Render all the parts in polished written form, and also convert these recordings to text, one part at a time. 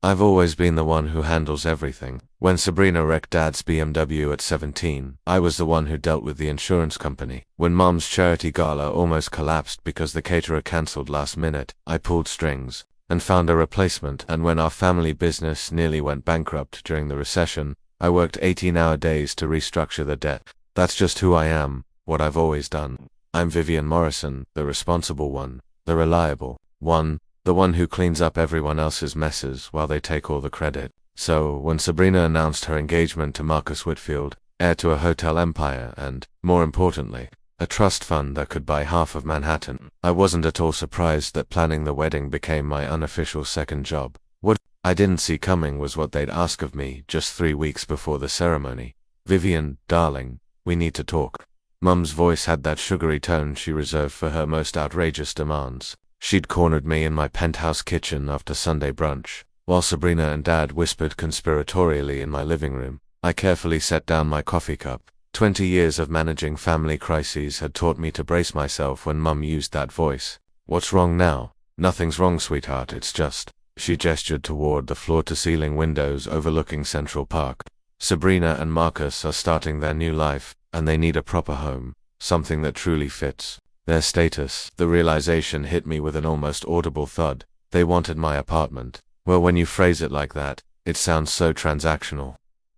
I've always been the one who handles everything. When Sabrina wrecked Dad's BMW at 17, I was the one who dealt with the insurance company. When Mom's charity gala almost collapsed because the caterer cancelled last minute, I pulled strings and found a replacement. And when our family business nearly went bankrupt during the recession, I worked 18-hour days to restructure the debt. That's just who I am, what I've always done. I'm Vivian Morrison, the responsible one, the reliable one, the one who cleans up everyone else's messes while they take all the credit. So, when Sabrina announced her engagement to Marcus Whitfield, heir to a hotel empire and, more importantly, a trust fund that could buy half of Manhattan, I wasn't at all surprised that planning the wedding became my unofficial second job. What I didn't see coming was what they'd ask of me just 3 weeks before the ceremony. "Vivian, darling, we need to talk." Mum's voice had that sugary tone she reserved for her most outrageous demands. She'd cornered me in my penthouse kitchen after Sunday brunch, while Sabrina and Dad whispered conspiratorially in my living room. I carefully set down my coffee cup. 20 years of managing family crises had taught me to brace myself when Mum used that voice. "What's wrong now?" "Nothing's wrong, sweetheart, it's just..." She gestured toward the floor-to-ceiling windows overlooking Central Park. "Sabrina and Marcus are starting their new life, and they need a proper home, something that truly fits their status." The realization hit me with an almost audible thud. They wanted my apartment. Well, when you phrase it like that, it sounds so transactional.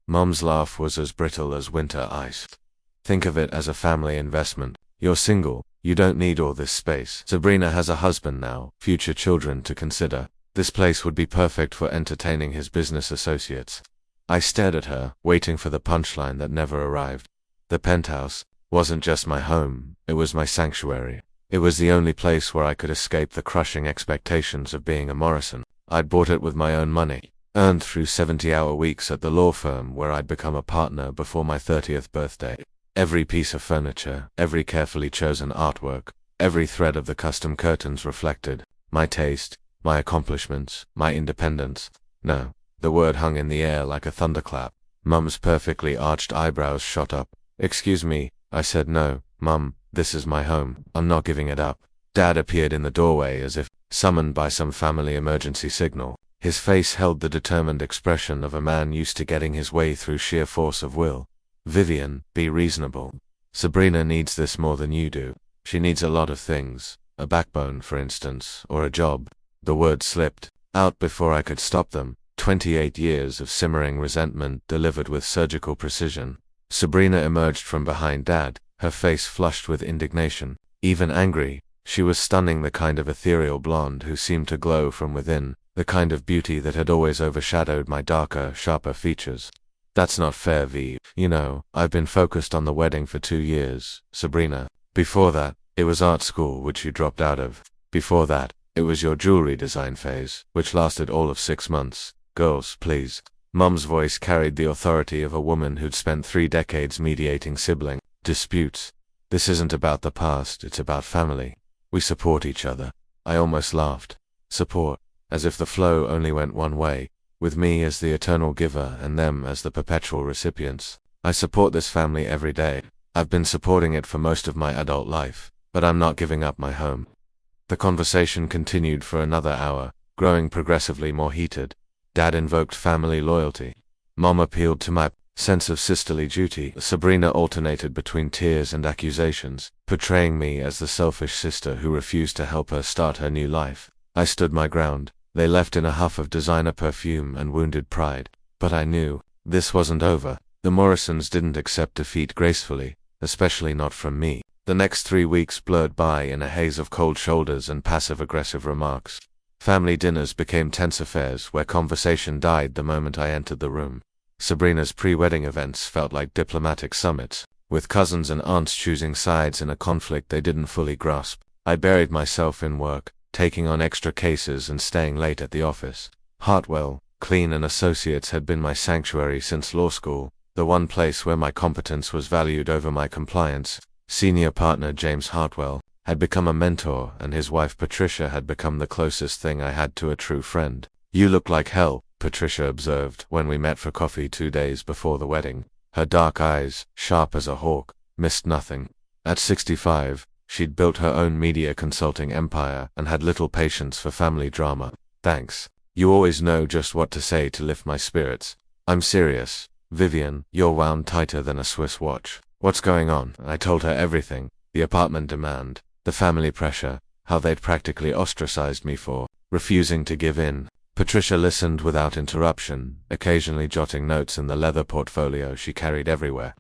Mum's laugh was as brittle as winter ice. "Think of it as a family investment. You're single, you don't need all this space. Sabrina has a husband now, future children to consider. This place would be perfect for entertaining his business associates." I stared at her, waiting for the punchline that never arrived. The Penthouse wasn't just my home, it was my sanctuary. It was the only place where I could escape the crushing expectations of being a Morrison. I'd bought it with my own money, earned through 70-hour weeks at the law firm where I'd become a partner before my 30th birthday. Every piece of furniture, every carefully chosen artwork, every thread of the custom curtains reflected my taste, my accomplishments, my independence. No, the word hung in the air like a thunderclap. Mum's perfectly arched eyebrows shot up. "Excuse me," I said. "No, Mum, this is my home. I'm not giving it up." Dad appeared in the doorway as if summoned by some family emergency signal. His face held the determined expression of a man used to getting his way through sheer force of will. "Vivian, be reasonable. Sabrina needs this more than you do. She needs a lot of things. A backbone, for instance, or a job." The words slipped out before I could stop them. 28 years of simmering resentment delivered with surgical precision. Sabrina emerged from behind Dad, her face flushed with indignation, even angry. She was stunning, the kind of ethereal blonde who seemed to glow from within, the kind of beauty that had always overshadowed my darker, sharper features. "That's not fair, V. You know, I've been focused on the wedding for 2 years, Sabrina. Before that, it was art school, which you dropped out of. Before that, it was your jewelry design phase, which lasted all of 6 months. Girls, please." Mum's voice carried the authority of a woman who'd spent 3 decades mediating sibling disputes. "This isn't about the past, it's about family. We support each other." I almost laughed. Support, as if the flow only went one way, with me as the eternal giver and them as the perpetual recipients. I support this family every day. I've been supporting it for most of my adult life, but I'm not giving up my home. The conversation continued for another hour, growing progressively more heated. Dad invoked family loyalty. Mom appealed to my sense of sisterly duty. Sabrina alternated between tears and accusations, portraying me as the selfish sister who refused to help her start her new life. I stood my ground. They left in a huff of designer perfume and wounded pride. But I knew this wasn't over. The Morrisons didn't accept defeat gracefully, especially not from me. The next 3 weeks blurred by in a haze of cold shoulders and passive-aggressive remarks. Family dinners became tense affairs where conversation died the moment I entered the room. Sabrina's pre-wedding events felt like diplomatic summits, with cousins and aunts choosing sides in a conflict they didn't fully grasp. I buried myself in work, taking on extra cases and staying late at the office. Hartwell, Clean and Associates had been my sanctuary since law school, the one place where my competence was valued over my compliance. Senior partner James Hartwell had become a mentor, and his wife Patricia had become the closest thing I had to a true friend. "You look like hell," Patricia observed when we met for coffee 2 days before the wedding. Her dark eyes, sharp as a hawk, missed nothing. At 65, she'd built her own media consulting empire and had little patience for family drama. "Thanks," You always know just what to say to lift my spirits. I'm serious. Vivian, you're wound tighter than a Swiss watch. What's going on? I told her everything. The apartment demand, the family pressure, how they'd practically ostracized me for refusing to give in. Patricia listened without interruption, occasionally jotting notes in the leather portfolio she carried everywhere.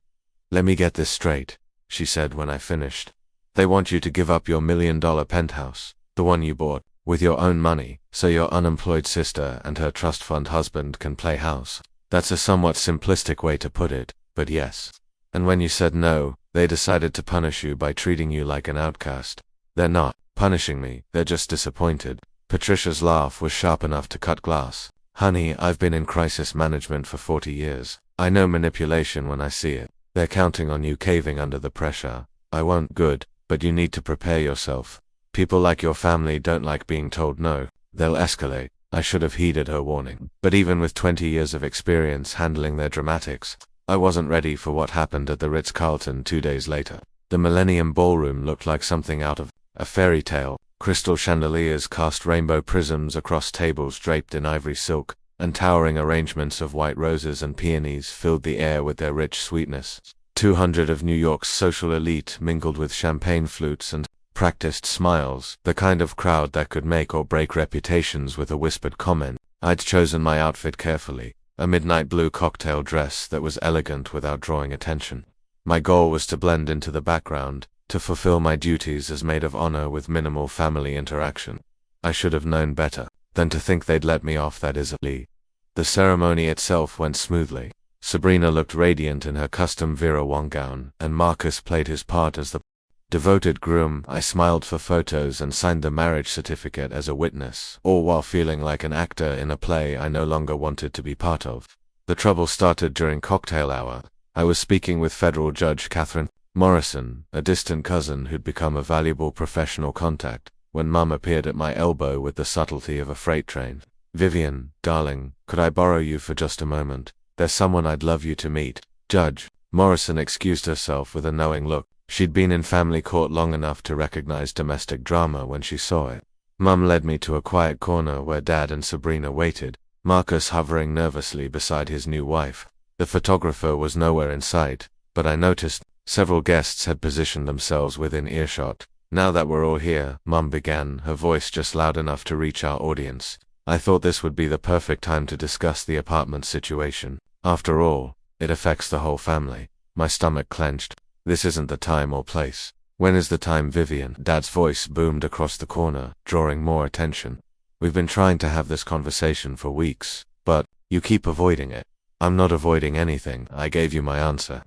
Let me get this straight, she said when I finished. They want you to give up your $1 million penthouse, the one you bought, with your own money, so your unemployed sister and her trust fund husband can play house. That's a somewhat simplistic way to put it, but yes. And when you said no, they decided to punish you by treating you like an outcast. They're not punishing me, they're just disappointed. Patricia's laugh was sharp enough to cut glass. Honey, I've been in crisis management for 40 years. I know manipulation when I see it. They're counting on you caving under the pressure. I won't. Good, but you need to prepare yourself. People like your family don't like being told no. They'll escalate. I should have heeded her warning. But even with 20 years of experience handling their dramatics, I wasn't ready for what happened at the Ritz-Carlton 2 days later. The Millennium Ballroom looked like something out of a fairy tale. Crystal chandeliers cast rainbow prisms across tables draped in ivory silk, and towering arrangements of white roses and peonies filled the air with their rich sweetness. 200 of New York's social elite mingled with champagne flutes and practiced smiles, the kind of crowd that could make or break reputations with a whispered comment. I'd chosen my outfit carefully, a midnight blue cocktail dress that was elegant without drawing attention. My goal was to blend into the background, to fulfill my duties as maid of honor with minimal family interaction. I should have known better than to think they'd let me off that easily. The ceremony itself went smoothly. Sabrina looked radiant in her custom Vera Wang gown, and Marcus played his part as the devoted groom. I smiled for photos and signed the marriage certificate as a witness, all while feeling like an actor in a play I no longer wanted to be part of. The trouble started during cocktail hour. I was speaking with federal judge Catherine Morrison, a distant cousin who'd become a valuable professional contact, when Mum appeared at my elbow with the subtlety of a freight train. Vivian, darling, could I borrow you for just a moment? There's someone I'd love you to meet. Judge. Morrison excused herself with a knowing look. She'd been in family court long enough to recognize domestic drama when she saw it. Mum led me to a quiet corner where Dad and Sabrina waited, Marcus hovering nervously beside his new wife. The photographer was nowhere in sight, but I noticed several guests had positioned themselves within earshot. Now that we're all here, Mum began, her voice just loud enough to reach our audience. I thought this would be the perfect time to discuss the apartment situation. After all, it affects the whole family. My stomach clenched. This isn't the time or place. When is the time, Vivian? Dad's voice boomed across the corner, drawing more attention. We've been trying to have this conversation for weeks, but you keep avoiding it. I'm not avoiding anything. I gave you my answer.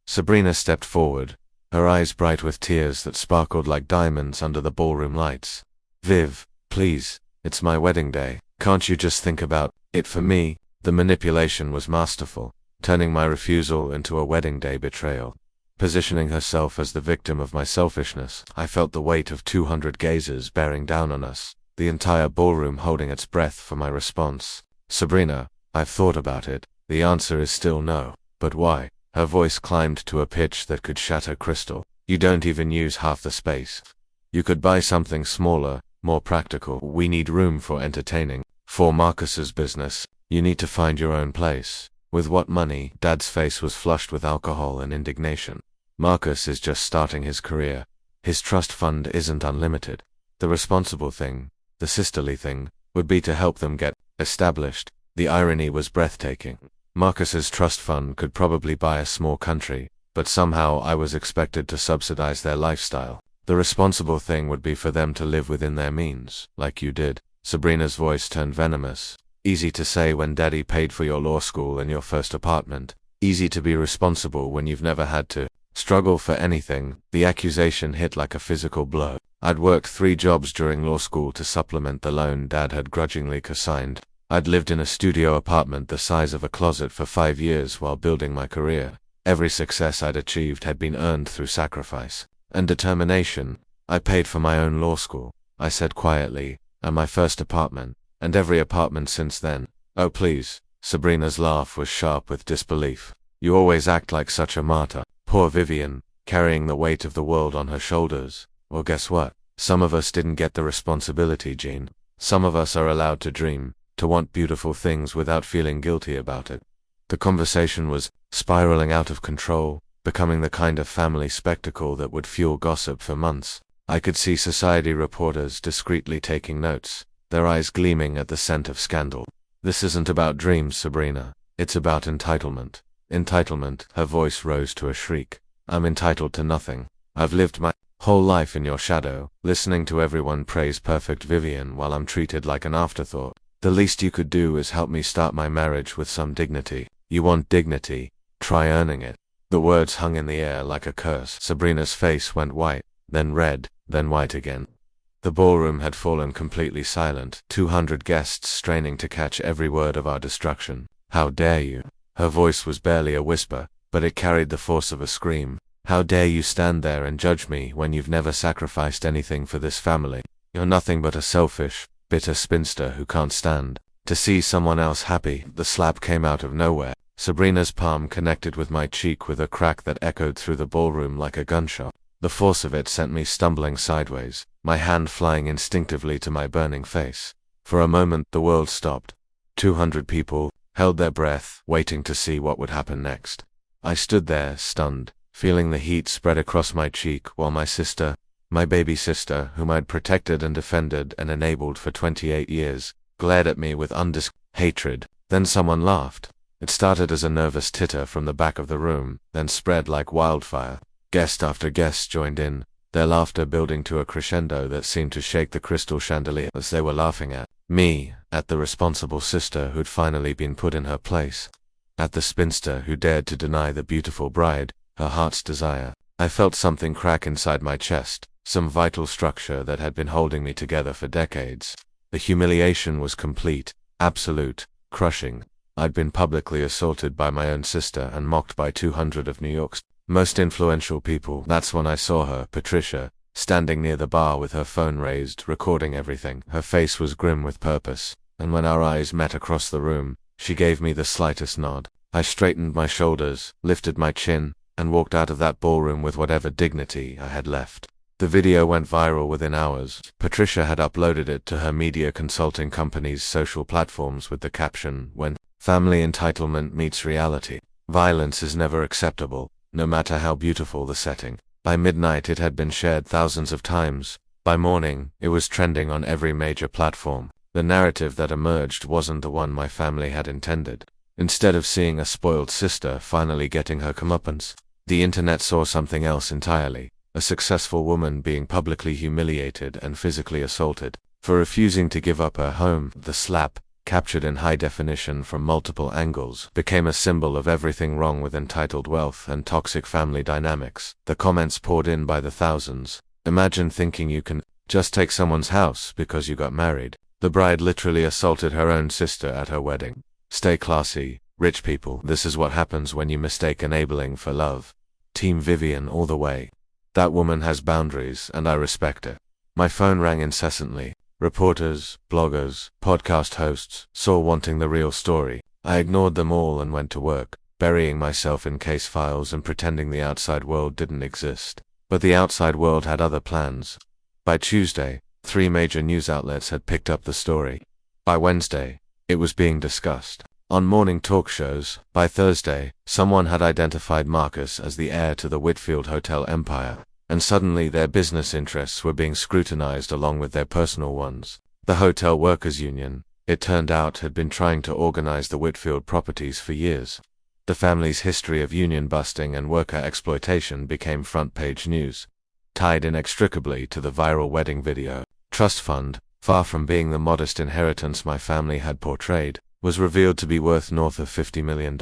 Sabrina stepped forward, her eyes bright with tears that sparkled like diamonds under the ballroom lights. Viv, please, it's my wedding day. Can't you just think about it for me? The manipulation was masterful, turning my refusal into a wedding day betrayal. Positioning herself as the victim of my selfishness, I felt the weight of 200 gazes bearing down on us, the entire ballroom holding its breath for my response. Sabrina, I've thought about it. The answer is still no. But why? Her voice climbed to a pitch that could shatter crystal. You don't even use half the space. You could buy something smaller, more practical. We need room for entertaining. For Marcus's business, you need to find your own place. With what money? Dad's face was flushed with alcohol and indignation. Marcus is just starting his career. His trust fund isn't unlimited. The responsible thing, the sisterly thing, would be to help them get established. The irony was breathtaking. Marcus's trust fund could probably buy a small country, but somehow I was expected to subsidize their lifestyle. The responsible thing would be for them to live within their means, like you did. Sabrina's voice turned venomous. Easy to say when Daddy paid for your law school and your first apartment. Easy to be responsible when you've never had to struggle for anything. The accusation hit like a physical blow. I'd worked 3 jobs during law school to supplement the loan Dad had grudgingly co-signed. I'd lived in a studio apartment the size of a closet for 5 years while building my career. Every success I'd achieved had been earned through sacrifice and determination. I paid for my own law school, I said quietly, and my first apartment, and every apartment since then. Oh please. Sabrina's laugh was sharp with disbelief. You always act like such a martyr. Poor Vivian, carrying the weight of the world on her shoulders. Well, guess what? Some of us didn't get the responsibility gene. Some of us are allowed to dream to want beautiful things without feeling guilty about it. The conversation was spiraling out of control, becoming the kind of family spectacle that would fuel gossip for months. I could see society reporters discreetly taking notes, their eyes gleaming at the scent of scandal. This isn't about dreams, Sabrina. It's about entitlement. Entitlement. Her voice rose to a shriek. I'm entitled to nothing. I've lived my whole life in your shadow, listening to everyone praise perfect Vivian while I'm treated like an afterthought. The least you could do is help me start my marriage with some dignity. You want dignity? Try earning it. The words hung in the air like a curse. Sabrina's face went white, then red, then white again. The ballroom had fallen completely silent, 200 guests straining to catch every word of our destruction. How dare you? Her voice was barely a whisper, but it carried the force of a scream. How dare you stand there and judge me when you've never sacrificed anything for this family? You're nothing but a selfish, bitter spinster who can't stand to see someone else happy. The slap came out of nowhere. Sabrina's palm connected with my cheek with a crack that echoed through the ballroom like a gunshot. The force of it sent me stumbling sideways, my hand flying instinctively to my burning face. For a moment the world stopped. 200 people held their breath, waiting to see what would happen next. I stood there, stunned, feeling the heat spread across my cheek while my sister, my baby sister, whom I'd protected and defended and enabled for 28 years, glared at me with hatred. Then someone laughed. It started as a nervous titter from the back of the room, then spread like wildfire. Guest after guest joined in, their laughter building to a crescendo that seemed to shake the crystal chandelier as they were laughing at me, at the responsible sister who'd finally been put in her place, at the spinster who dared to deny the beautiful bride her heart's desire. I felt something crack inside my chest, some vital structure that had been holding me together for decades. The humiliation was complete, absolute, crushing. I'd been publicly assaulted by my own sister and mocked by 200 of New York's most influential people. That's when I saw her, Patricia, standing near the bar with her phone raised, recording everything. Her face was grim with purpose, and when our eyes met across the room, she gave me the slightest nod. I straightened my shoulders, lifted my chin, and walked out of that ballroom with whatever dignity I had left. The video went viral within hours. Patricia had uploaded it to her media consulting company's social platforms with the caption, "When family entitlement meets reality, violence is never acceptable, no matter how beautiful the setting." By midnight it had been shared thousands of times. By morning, it was trending on every major platform. The narrative that emerged wasn't the one my family had intended. Instead of seeing a spoiled sister finally getting her comeuppance, the internet saw something else entirely. A successful woman being publicly humiliated and physically assaulted for refusing to give up her home. The slap, captured in high definition from multiple angles, became a symbol of everything wrong with entitled wealth and toxic family dynamics. The comments poured in by the thousands. Imagine thinking you can just take someone's house because you got married. The bride literally assaulted her own sister at her wedding. Stay classy, rich people. This is what happens when you mistake enabling for love. Team Vivian all the way. That woman has boundaries, and I respect it. My phone rang incessantly. Reporters, bloggers, podcast hosts, all wanting the real story. I ignored them all and went to work, burying myself in case files and pretending the outside world didn't exist. But the outside world had other plans. By Tuesday, 3 major news outlets had picked up the story. By Wednesday, it was being discussed on morning talk shows. By Thursday, someone had identified Marcus as the heir to the Whitfield hotel empire, and suddenly their business interests were being scrutinized along with their personal ones. The Hotel Workers Union, it turned out, had been trying to organize the Whitfield properties for years. The family's history of union busting and worker exploitation became front-page news, tied inextricably to the viral wedding video. Trust fund, far from being the modest inheritance my family had portrayed, was revealed to be worth north of $50 million.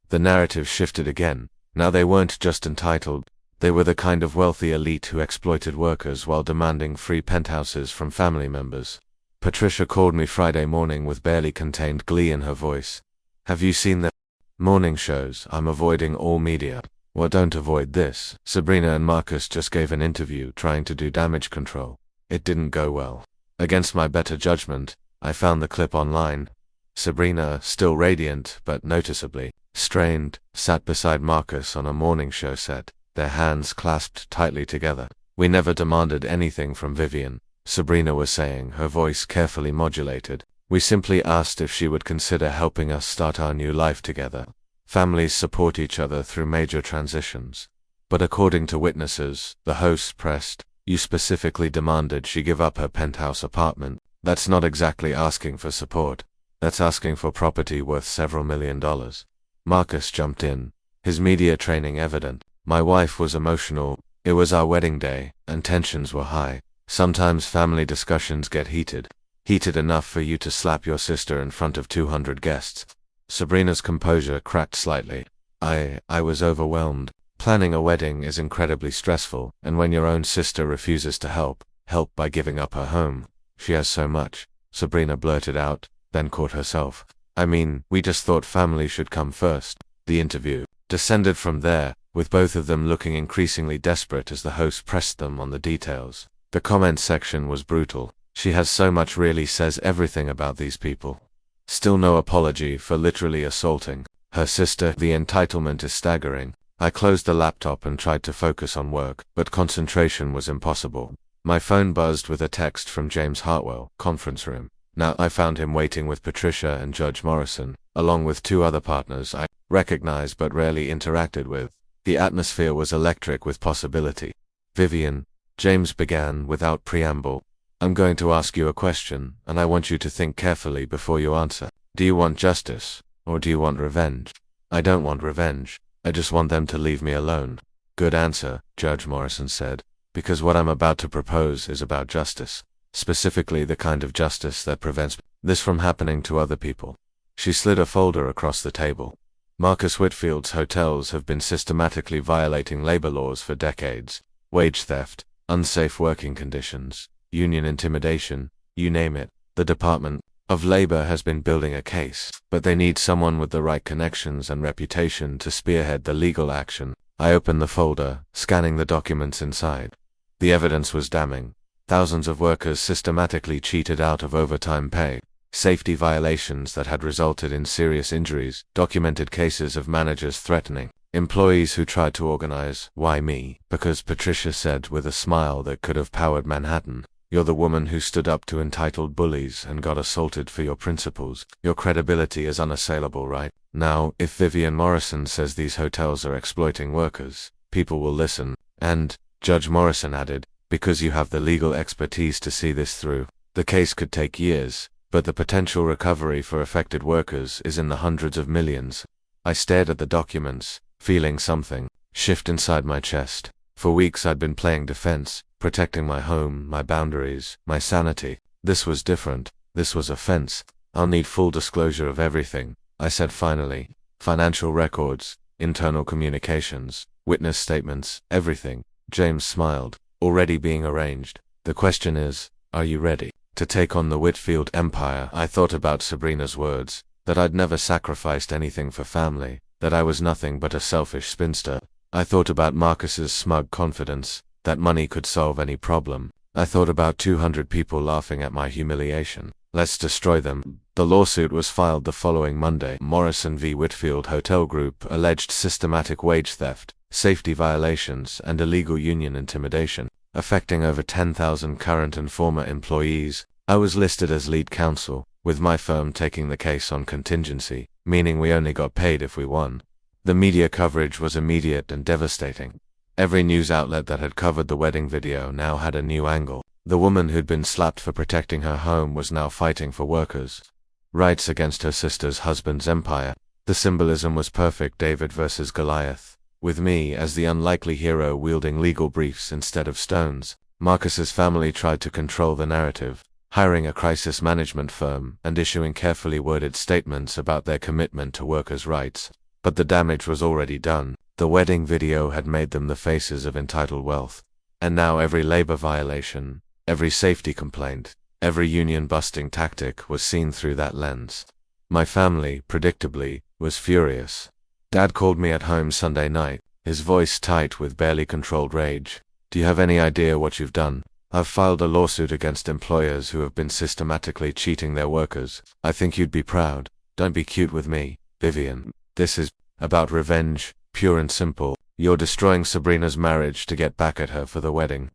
The narrative shifted again. Now they weren't just entitled, they were the kind of wealthy elite who exploited workers while demanding free penthouses from family members. Patricia called me Friday morning with barely contained glee in her voice. "Have you seen the morning shows?" "I'm avoiding all media." "Well, don't avoid this. Sabrina and Marcus just gave an interview trying to do damage control. It didn't go well." Against my better judgment, I found the clip online. Sabrina, still radiant but noticeably strained, sat beside Marcus on a morning show set, their hands clasped tightly together. "We never demanded anything from Vivian," Sabrina was saying, her voice carefully modulated. We simply asked if she would consider helping us start our new life together. Families support each other through major transitions. But according to witnesses, the host pressed, "You specifically demanded she give up her penthouse apartment. That's not exactly asking for support. That's asking for property worth several $1,000,000. Marcus jumped in, his media training evident. "My wife was emotional. It was our wedding day, and tensions were high. Sometimes family discussions get heated. Heated enough for you to slap your sister in front of 200 guests. Sabrina's composure cracked slightly. I was overwhelmed. Planning a wedding is incredibly stressful, and when your own sister refuses to help by giving up her home. She has so much, Sabrina blurted out, then caught herself. I mean, we just thought family should come first. The interview descended from there, with both of them looking increasingly desperate as the host pressed them on the details. The comment section was brutal. She has so much, really says everything about these people. Still no apology for literally assaulting her sister. The entitlement is staggering. I closed the laptop and tried to focus on work, but concentration was impossible. My phone buzzed with a text from James Hartwell, conference room. Now I found him waiting with Patricia and Judge Morrison, along with two other partners I recognized but rarely interacted with. The atmosphere was electric with possibility. Vivian, James began without preamble. I'm going to ask you a question, and I want you to think carefully before you answer. Do you want justice, or do you want revenge? I don't want revenge. I just want them to leave me alone. Good answer, Judge Morrison said, because what I'm about to propose is about justice. Specifically the kind of justice that prevents this from happening to other people. She slid a folder across the table. Marcus Whitfield's hotels have been systematically violating labor laws for decades. Wage theft, unsafe working conditions, union intimidation, you name it. The Department of Labor has been building a case, but they need someone with the right connections and reputation to spearhead the legal action. I opened the folder, scanning the documents inside. The evidence was damning. Thousands of workers systematically cheated out of overtime pay, safety violations that had resulted in serious injuries, documented cases of managers threatening employees who tried to organize. Why me? Because Patricia said with a smile that could have powered Manhattan, you're the woman who stood up to entitled bullies and got assaulted for your principles. Your credibility is unassailable, right? Now, if Vivian Morrison says these hotels are exploiting workers, people will listen. And, Judge Morrison added, because you have the legal expertise to see this through. The case could take years, but the potential recovery for affected workers is in the hundreds of millions. I stared at the documents, feeling something shift inside my chest. For weeks I'd been playing defense, protecting my home, my boundaries, my sanity. This was different. This was offense. I'll need full disclosure of everything, I said finally. Financial records, internal communications, witness statements, everything. James smiled. Already being arranged. The question is, are you ready to take on the Whitfield empire? I thought about Sabrina's words, that I'd never sacrificed anything for family, that I was nothing but a selfish spinster. I thought about Marcus's smug confidence, that money could solve any problem. I thought about 200 people laughing at my humiliation. Let's destroy them. The lawsuit was filed the following Monday. Morrison v. Whitfield Hotel Group alleged systematic wage theft, safety violations, and illegal union intimidation, affecting over 10,000 current and former employees. I was listed as lead counsel, with my firm taking the case on contingency, meaning we only got paid if we won. The media coverage was immediate and devastating. Every news outlet that had covered the wedding video now had a new angle. The woman who'd been slapped for protecting her home was now fighting for workers' rights against her sister's husband's empire. The symbolism was perfect. David versus Goliath, with me as the unlikely hero wielding legal briefs instead of stones. Marcus's family tried to control the narrative, hiring a crisis management firm and issuing carefully worded statements about their commitment to workers' rights. But the damage was already done. The wedding video had made them the faces of entitled wealth. And now every labor violation, every safety complaint, every union-busting tactic was seen through that lens. My family, predictably, was furious. Dad called me at home Sunday night, his voice tight with barely controlled rage. Do you have any idea what you've done? I've filed a lawsuit against employers who have been systematically cheating their workers. I think you'd be proud. Don't be cute with me, Vivian. This is about revenge, pure and simple. You're destroying Sabrina's marriage to get back at her for the wedding.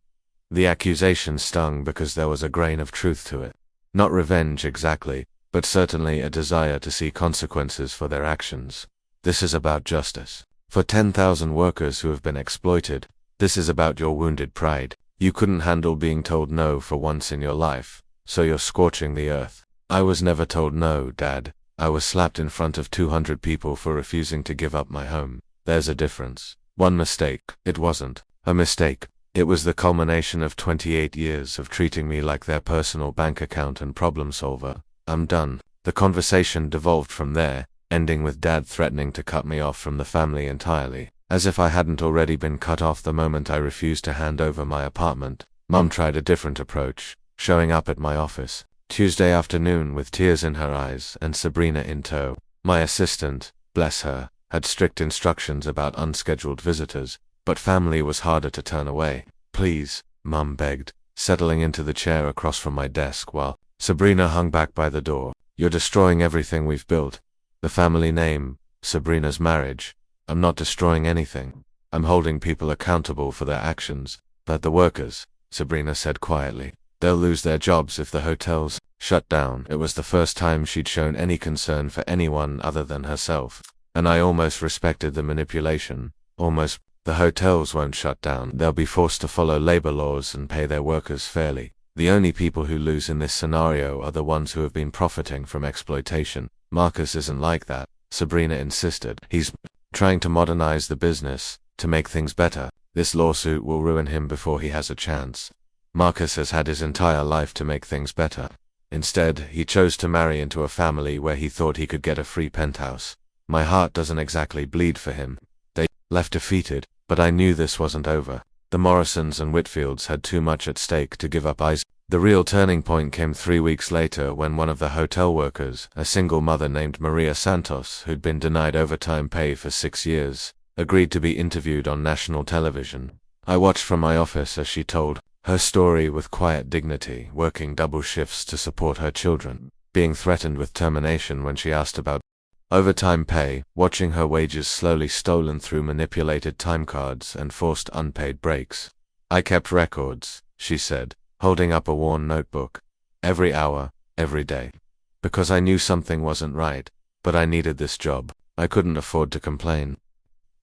The accusation stung because there was a grain of truth to it. Not revenge exactly, but certainly a desire to see consequences for their actions. This is about justice. For 10,000 workers who have been exploited, this is about your wounded pride. You couldn't handle being told no for once in your life, so you're scorching the earth. I was never told no, Dad. I was slapped in front of 200 people for refusing to give up my home. There's a difference. One mistake. It wasn't a mistake. It was the culmination of 28 years of treating me like their personal bank account and problem solver. I'm done. The conversation devolved from there, ending with Dad threatening to cut me off from the family entirely. As if I hadn't already been cut off the moment I refused to hand over my apartment. Mom tried a different approach, showing up at my office Tuesday afternoon with tears in her eyes and Sabrina in tow. My assistant, bless her, had strict instructions about unscheduled visitors, but family was harder to turn away. Please, Mom begged, settling into the chair across from my desk while Sabrina hung back by the door. You're destroying everything we've built. The family name, Sabrina's marriage. I'm not destroying anything. I'm holding people accountable for their actions. But the workers, Sabrina said quietly, they'll lose their jobs if the hotels shut down. It was the first time she'd shown any concern for anyone other than herself. And I almost respected the manipulation. Almost. The hotels won't shut down. They'll be forced to follow labor laws and pay their workers fairly. The only people who lose in this scenario are the ones who have been profiting from exploitation. Marcus isn't like that, Sabrina insisted. He's trying to modernize the business, to make things better. This lawsuit will ruin him before he has a chance. Marcus has had his entire life to make things better. Instead, he chose to marry into a family where he thought he could get a free penthouse. My heart doesn't exactly bleed for him. They left defeated, but I knew this wasn't over. The Morrisons and Whitfields had too much at stake to give up eyes. The real turning point came 3 weeks later when one of the hotel workers, a single mother named Maria Santos, who'd been denied overtime pay for 6 years, agreed to be interviewed on national television. I watched from my office as she told her story with quiet dignity, working double shifts to support her children, being threatened with termination when she asked about overtime pay, watching her wages slowly stolen through manipulated time cards and forced unpaid breaks. I kept records, she said, holding up a worn notebook. Every hour, every day. Because I knew something wasn't right, but I needed this job. I couldn't afford to complain.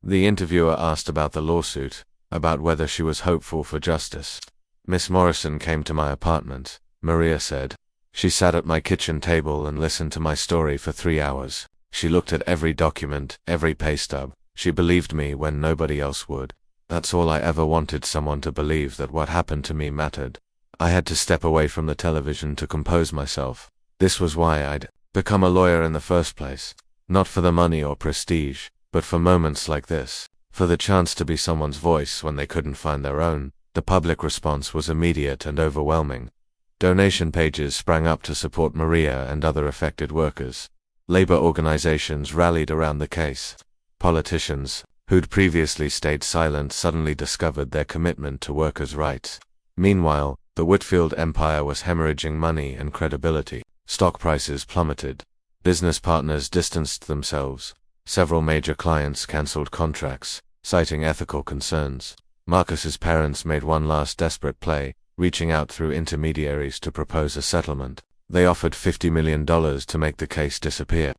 The interviewer asked about the lawsuit, about whether she was hopeful for justice. Miss Morrison came to my apartment, Maria said. She sat at my kitchen table and listened to my story for 3 hours. She looked at every document, every pay stub. She believed me when nobody else would. That's all I ever wanted, someone to believe that what happened to me mattered. I had to step away from the television to compose myself. This was why I'd become a lawyer in the first place. Not for the money or prestige, but for moments like this. For the chance to be someone's voice when they couldn't find their own. The public response was immediate and overwhelming. Donation pages sprang up to support Maria and other affected workers. Labor organizations rallied around the case. Politicians, who'd previously stayed silent, suddenly discovered their commitment to workers' rights. Meanwhile, the Whitfield empire was hemorrhaging money and credibility. Stock prices plummeted. Business partners distanced themselves. Several major clients canceled contracts, citing ethical concerns. Marcus's parents made one last desperate play, reaching out through intermediaries to propose a settlement. They offered $50 million to make the case disappear.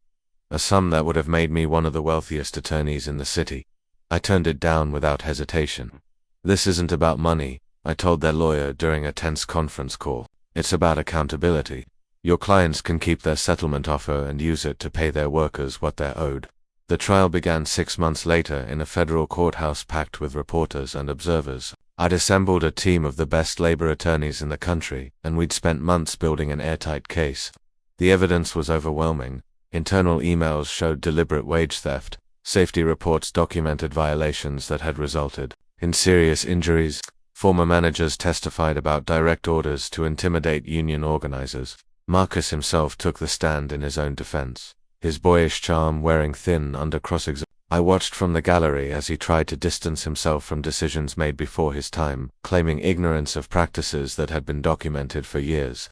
A sum that would have made me one of the wealthiest attorneys in the city. I turned it down without hesitation. This isn't about money, I told their lawyer during a tense conference call. It's about accountability. Your clients can keep their settlement offer and use it to pay their workers what they're owed. The trial began 6 months later in a federal courthouse packed with reporters and observers. I'd assembled a team of the best labor attorneys in the country, and we'd spent months building an airtight case. The evidence was overwhelming. Internal emails showed deliberate wage theft. Safety reports documented violations that had resulted in serious injuries. Former managers testified about direct orders to intimidate union organizers. Marcus himself took the stand in his own defense, his boyish charm wearing thin under cross-examination. I watched from the gallery as he tried to distance himself from decisions made before his time, claiming ignorance of practices that had been documented for years.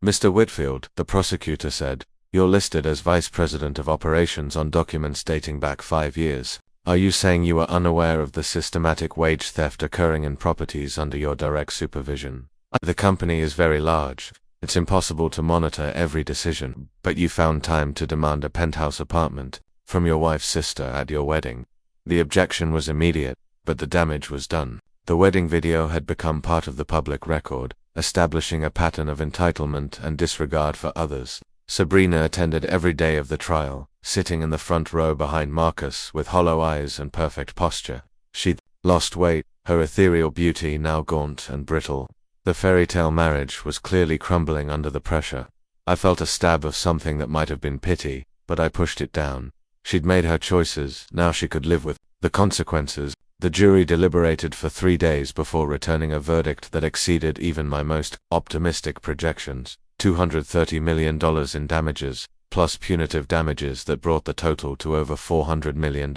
Mr. Whitfield, the prosecutor said, you're listed as Vice President of Operations on documents dating back 5 years. Are you saying you are unaware of the systematic wage theft occurring in properties under your direct supervision? The company is very large. It's impossible to monitor every decision, but you found time to demand a penthouse apartment from your wife's sister at your wedding. The objection was immediate, but the damage was done. The wedding video had become part of the public record, establishing a pattern of entitlement and disregard for others. Sabrina attended every day of the trial, sitting in the front row behind Marcus with hollow eyes and perfect posture. She'd lost weight, her ethereal beauty now gaunt and brittle. The fairy tale marriage was clearly crumbling under the pressure. I felt a stab of something that might have been pity, but I pushed it down. She'd made her choices, now she could live with the consequences. The jury deliberated for 3 days before returning a verdict that exceeded even my most optimistic projections. $230 million in damages, plus punitive damages that brought the total to over $400 million.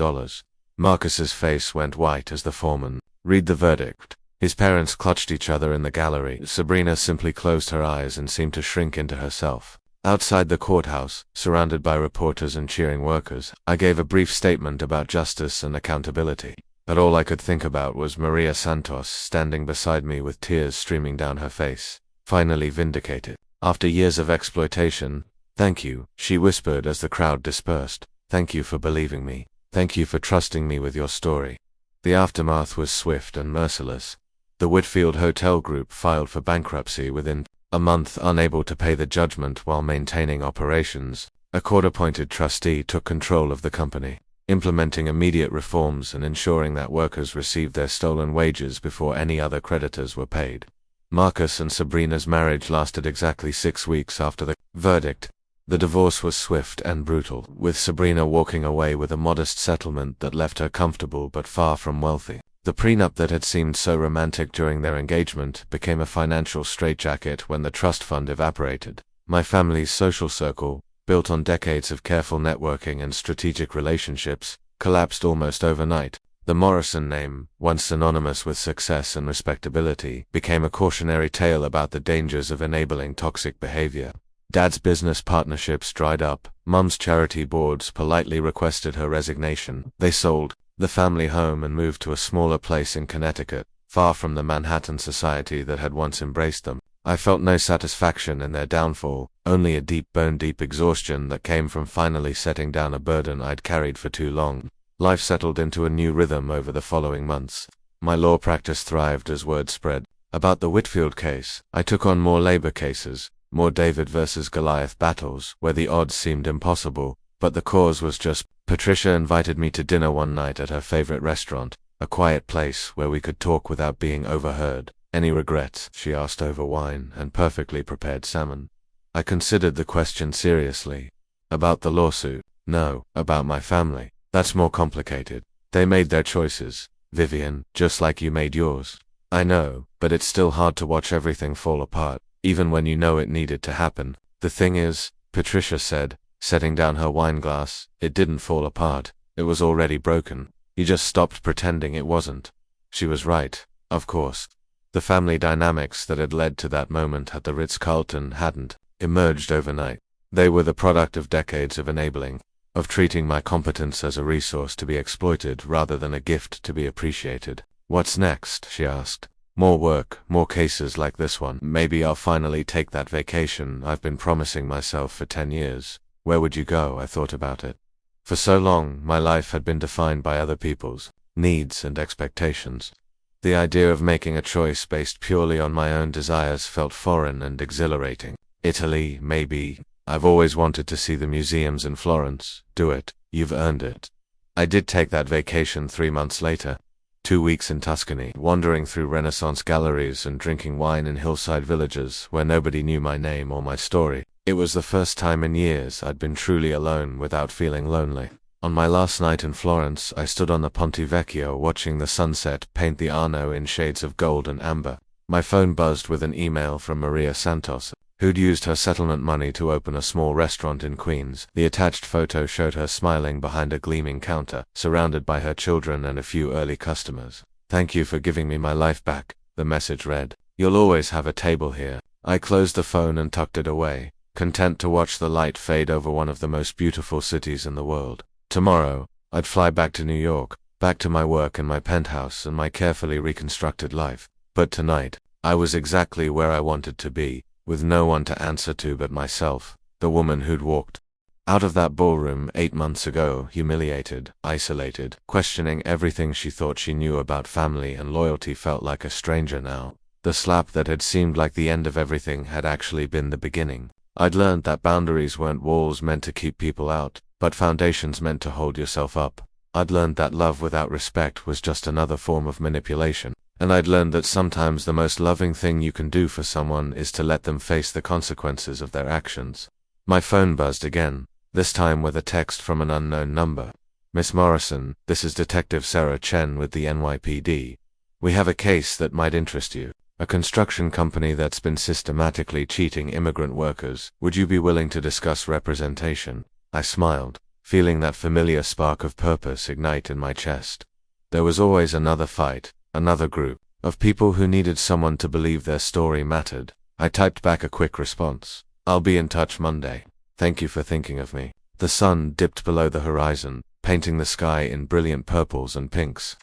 Marcus's face went white as the foreman read the verdict. His parents clutched each other in the gallery. Sabrina simply closed her eyes and seemed to shrink into herself. Outside the courthouse, surrounded by reporters and cheering workers, I gave a brief statement about justice and accountability. But all I could think about was Maria Santos standing beside me with tears streaming down her face. Finally vindicated. After years of exploitation, thank you, she whispered as the crowd dispersed. Thank you for believing me. Thank you for trusting me with your story. The aftermath was swift and merciless. The Whitfield Hotel Group filed for bankruptcy within a month, unable to pay the judgment while maintaining operations. A court-appointed trustee took control of the company, implementing immediate reforms and ensuring that workers received their stolen wages before any other creditors were paid. Marcus and Sabrina's marriage lasted exactly 6 weeks after the verdict. The divorce was swift and brutal, with Sabrina walking away with a modest settlement that left her comfortable but far from wealthy. The prenup that had seemed so romantic during their engagement became a financial straitjacket when the trust fund evaporated. My family's social circle, built on decades of careful networking and strategic relationships, collapsed almost overnight. The Morrison name, once synonymous with success and respectability, became a cautionary tale about the dangers of enabling toxic behavior. Dad's business partnerships dried up. Mum's charity boards politely requested her resignation. They sold the family home and moved to a smaller place in Connecticut, far from the Manhattan society that had once embraced them. I felt no satisfaction in their downfall, only a deep bone-deep exhaustion that came from finally setting down a burden I'd carried for too long. Life settled into a new rhythm over the following months. My law practice thrived as word spread about the Whitfield case. I took on more labor cases, more David versus Goliath battles, where the odds seemed impossible, but the cause was just. Patricia invited me to dinner one night at her favorite restaurant, a quiet place where we could talk without being overheard. Any regrets? She asked over wine and perfectly prepared salmon. I considered the question seriously. About the lawsuit? No. About my family? That's more complicated. They made their choices, Vivian, just like you made yours. I know, but it's still hard to watch everything fall apart, even when you know it needed to happen. The thing is, Patricia said, setting down her wine glass, it didn't fall apart. It was already broken. You just stopped pretending it wasn't. She was right, of course. The family dynamics that had led to that moment at the Ritz-Carlton hadn't emerged overnight. They were the product of decades of enabling, of treating my competence as a resource to be exploited rather than a gift to be appreciated. What's next? She asked. More work, more cases like this one. Maybe I'll finally take that vacation I've been promising myself for 10 years. Where would you go? I thought about it. For so long, my life had been defined by other people's needs and expectations. The idea of making a choice based purely on my own desires felt foreign and exhilarating. Italy, maybe. I've always wanted to see the museums in Florence. Do it. You've earned it. I did take that vacation 3 months later. 2 weeks in Tuscany, wandering through Renaissance galleries and drinking wine in hillside villages where nobody knew my name or my story. It was the first time in years I'd been truly alone without feeling lonely. On my last night in Florence, I stood on the Ponte Vecchio watching the sunset paint the Arno in shades of gold and amber. My phone buzzed with an email from Maria Santos, who'd used her settlement money to open a small restaurant in Queens. The attached photo showed her smiling behind a gleaming counter, surrounded by her children and a few early customers. Thank you for giving me my life back, the message read. You'll always have a table here. I closed the phone and tucked it away, content to watch the light fade over one of the most beautiful cities in the world. Tomorrow, I'd fly back to New York, back to my work in my penthouse and my carefully reconstructed life. But tonight, I was exactly where I wanted to be, with no one to answer to but myself, the woman who'd walked out of that ballroom 8 months ago, humiliated, isolated, questioning everything she thought she knew about family and loyalty, felt like a stranger now. The slap that had seemed like the end of everything had actually been the beginning. I'd learned that boundaries weren't walls meant to keep people out, but foundations meant to hold yourself up. I'd learned that love without respect was just another form of manipulation. And I'd learned that sometimes the most loving thing you can do for someone is to let them face the consequences of their actions. My phone buzzed again, this time with a text from an unknown number. "Miss Morrison, this is Detective Sarah Chen with the NYPD. We have a case that might interest you. A construction company that's been systematically cheating immigrant workers. Would you be willing to discuss representation?" I smiled, feeling that familiar spark of purpose ignite in my chest. There was always another fight, another group of people who needed someone to believe their story mattered. I typed back a quick response. "I'll be in touch Monday. Thank you for thinking of me." The sun dipped below the horizon, painting the sky in brilliant purples and pinks.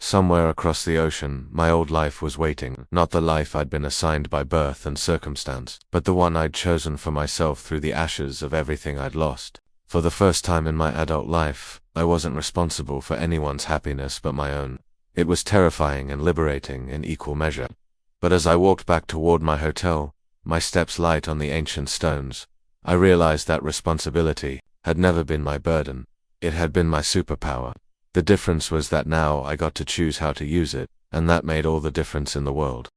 Somewhere across the ocean, my old life was waiting, not the life I'd been assigned by birth and circumstance, but the one I'd chosen for myself through the ashes of everything I'd lost. For the first time in my adult life, I wasn't responsible for anyone's happiness but my own. It was terrifying and liberating in equal measure. But as I walked back toward my hotel, my steps light on the ancient stones, I realized that responsibility had never been my burden. It had been my superpower. The difference was that now I got to choose how to use it, and that made all the difference in the world.